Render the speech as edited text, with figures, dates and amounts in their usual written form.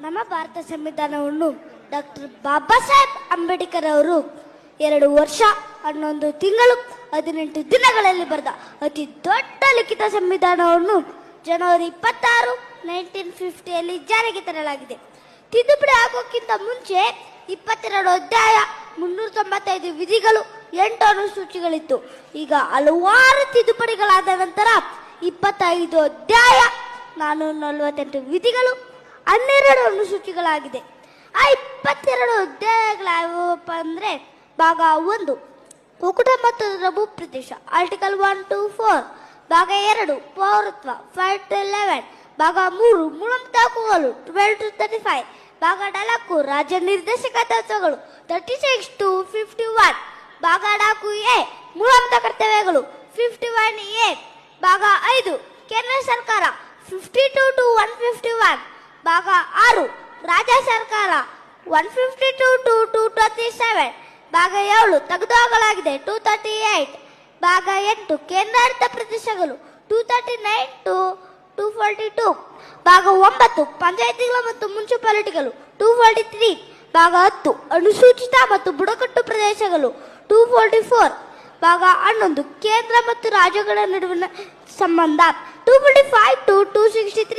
ನಮ್ಮ ಭಾರತ ಸಂವಿಧಾನವನ್ನು ಡಾಕ್ಟರ್ ಬಾಬಾ ಸಾಹೇಬ್ ಅಂಬೇಡ್ಕರ್ ಅವರು 2 ವರ್ಷ 11 ತಿಂಗಳು 18 ದಿನಗಳಲ್ಲಿ ಬರೆದ ಅತಿ ದೊಡ್ಡ ಲಿಖಿತ ಸಂವಿಧಾನವನ್ನು ಜನವರಿ 26, 1950ಯಲ್ಲಿ ಜಾರಿಗೆ ತರಲಾಗಿದೆ. ತಿದ್ದುಪಡಿ ಆಗೋಕ್ಕಿಂತ ಮುಂಚೆ 22 ಅಧ್ಯಾಯ, 395 ವಿಧಿಗಳು, 8 ಅನುಸೂಚಿಗಳಿತ್ತು. ಈಗ ಹಲವಾರು ತಿದ್ದುಪಡಿಗಳಾದ ನಂತರ 25 ಅಧ್ಯಾಯ, 448 ವಿಧಿಗಳು, 12 ಅನುಸೂಚಿಗಳಾಗಿದೆ. ಆ 22 ಅಧ್ಯಾಯಗಳಾವಪ್ಪ ಅಂದ್ರೆ ಭಾಗ 1 ಒಕ್ಕೂಟ ಮತ್ತು ಅದರ ಭೂಪ್ರದೇಶ ಆರ್ಟಿಕಲ್ 1 to 4, ಭಾಗ 2 ಪೌರತ್ವ 5 to 11, ಭಾಗ 3 ಮೂಲಭೂತ ಹಕ್ಕುಗಳು 12 to 35, ಭಾಗ 4 ರಾಜ್ಯ ನಿರ್ದೇಶಕ ತತ್ವಗಳು 36 to 51, ಭಾಗ 4 ಎ ಮೂಲಭೂತ ಕರ್ತವ್ಯಗಳು 51A, ಭಾಗ 5 ಕೇಂದ್ರ ಸರ್ಕಾರ 52 to 151, ಭಾಗ 6 ರಾಜ್ಯ ಸರ್ಕಾರ 152 to 227, ಭಾಗ 7 ತೆಗೆದುಹಾಕಲಾಗಿದೆ 238, ಭಾಗ 8 ಕೇಂದ್ರಾಡಳಿತ ಪ್ರದೇಶಗಳು 239 to 242, ಭಾಗ 9 ಪಂಚಾಯತಿಗಳು ಮತ್ತು ಮುನ್ಸಿಪಾಲಿಟಿಗಳು 243, ಭಾಗ 10 ಅನುಸೂಚಿತ ಮತ್ತು ಬುಡಕಟ್ಟು ಪ್ರದೇಶಗಳು 244, ಭಾಗ 11 ಕೇಂದ್ರ ಮತ್ತು ರಾಜ್ಯಗಳ ನಡುವಿನ ಸಂಬಂಧ 245 to 263,